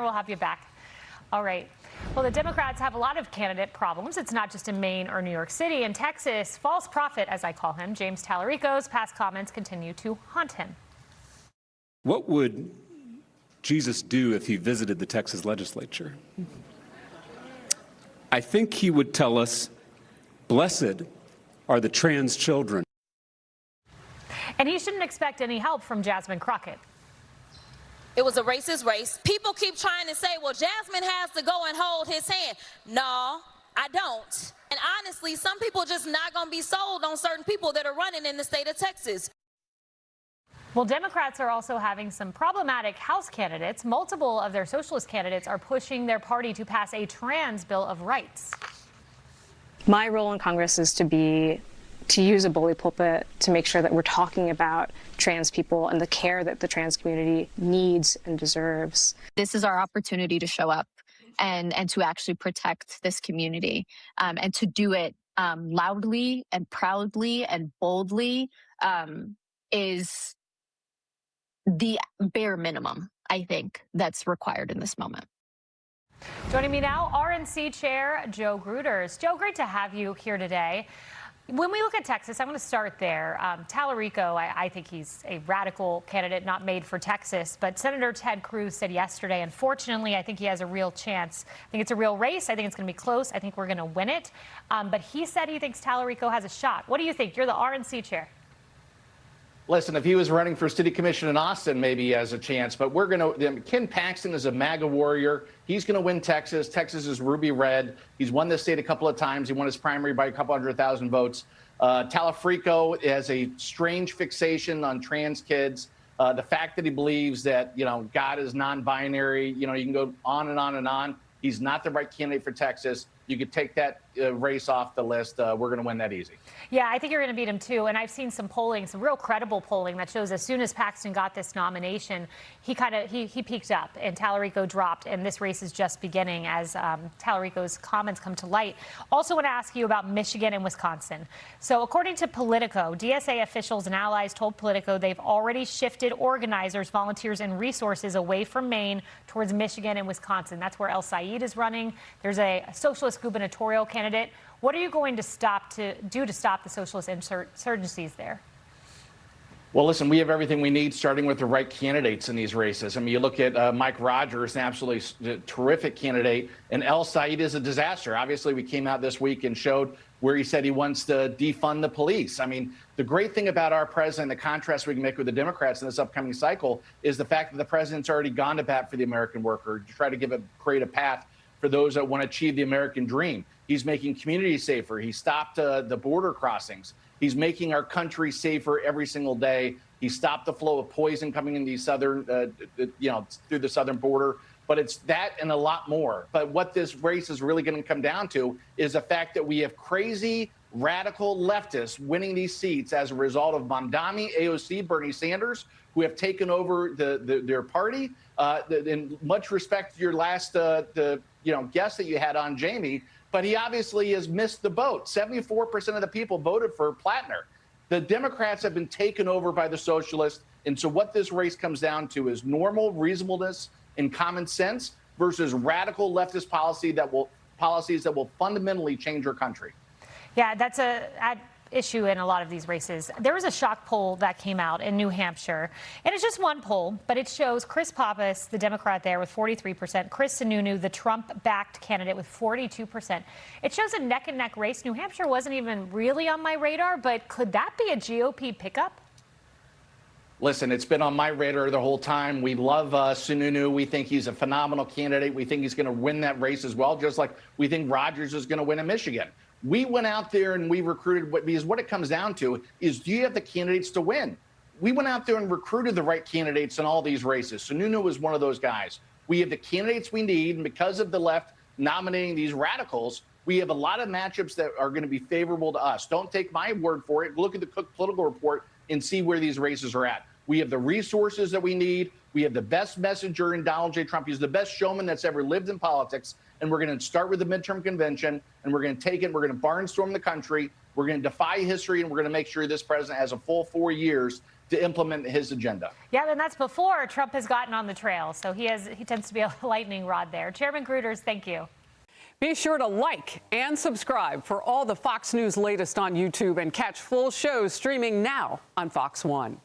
we'll have you back. All right. Well, the Democrats have a lot of candidate problems. It's not just in Maine or New York City. In Texas, false prophet, as I call him, James Tallarico's past comments continue to haunt him. What would Jesus do if he visited the Texas legislature? I think he would tell us, blessed are the trans children. And he shouldn't expect any help from Jasmine Crockett. It was a racist race. People keep trying to say, well, Jasmine has to go and hold his hand. No, I don't. And honestly, some people are just not going to be sold on certain people that are running in the state of Texas. Well, Democrats are also having some problematic House candidates. Multiple of their socialist candidates are pushing their party to pass a trans Bill of Rights. My role in Congress is to use a bully pulpit to make sure that we're talking about trans people and the care that the trans community needs and deserves. This is our opportunity to show up and to actually protect this community, and to do it loudly and proudly and boldly is the bare minimum, I think, that's required in this moment. Joining me now, RNC Chair Joe Gruters. Joe, great to have you here today. When we look at Texas, I'm going to start there. Tallarico, I think he's a radical candidate not made for Texas. But Senator Ted Cruz said yesterday, unfortunately, I think he has a real chance. I think it's a real race. I think it's going to be close. I think we're going to win it. But he said he thinks Tallarico has a shot. What do you think? You're the RNC chair. Listen, if he was running for city commission in Austin, maybe he has a chance. But we're going to. Ken Paxton is a MAGA warrior. He's going to win Texas. Texas is ruby red. He's won this state a couple of times. He won his primary by a couple 100,000 votes. Tallarico has a strange fixation on trans kids. The fact that he believes that, God is non-binary, you can go on and on and on. He's not the right candidate for Texas. You could take that race off the list. We're going to win that easy. Yeah, I think you're going to beat him, too. And I've seen some polling, some real credible polling that shows as soon as Paxton got this nomination, he peaked up and Tallarico dropped. And this race is just beginning as Tallarico's comments come to light. Also want to ask you about Michigan and Wisconsin. So according to Politico, DSA officials and allies told Politico they've already shifted organizers, volunteers, and resources away from Maine towards Michigan and Wisconsin. That's where El Said is running. There's a socialist gubernatorial candidate. What are you going to do to stop the socialist insurgencies there? Well, listen, we have everything we need, starting with the right candidates in these races. I mean, you look at Mike Rogers, an absolutely terrific candidate, and El Said is a disaster. Obviously, we came out this week and showed where he said he wants to defund the police. I mean, the great thing about our president, the contrast we can make with the Democrats in this upcoming cycle, is the fact that the president's already gone to bat for the American worker to try to create a path for those that want to achieve the American dream. He's making communities safer. He stopped the border crossings. He's making our country safer every single day. He stopped the flow of poison coming in the southern, through the southern border. But it's that and a lot more. But what this race is really going to come down to is the fact that we have crazy, radical leftists winning these seats as a result of Mamdani, AOC, Bernie Sanders, who have taken over their party. In much respect to your last guest that you had on, Jamie, but he obviously has missed the boat. 74% of the people voted for Plattner. The Democrats have been taken over by the socialists. And so what this race comes down to is normal reasonableness and common sense versus radical leftist policies that will fundamentally change our country. Yeah, that's an issue in a lot of these races. There was a shock poll that came out in New Hampshire, and it's just one poll, but it shows Chris Pappas, the Democrat there, with 43%, Chris Sununu, the Trump-backed candidate, with 42%. It shows a neck-and-neck race. New Hampshire wasn't even really on my radar, but could that be a GOP pickup? Listen, it's been on my radar the whole time. We love Sununu. We think he's a phenomenal candidate. We think he's going to win that race as well, just like we think Rogers is going to win in Michigan. We went out there and we recruited, because what it comes down to is, do you have the candidates to win? We went out there and recruited the right candidates in all these races. Sununu was one of those guys. We have the candidates we need, and because of the left nominating these radicals, we have a lot of matchups that are going to be favorable to us. Don't take my word for it. Look at the Cook Political Report and see where these races are at. We have the resources that we need. We have the best messenger in Donald J. Trump. He's the best showman that's ever lived in politics. And we're going to start with the midterm convention, and we're going to take it. We're going to barnstorm the country. We're going to defy history, and we're going to make sure this president has a full 4 years to implement his agenda. Yeah, and that's before Trump has gotten on the trail. So he tends to be a lightning rod there. Chairman Gruters, thank you. Be sure to like and subscribe for all the Fox News latest on YouTube and catch full shows streaming now on Fox One.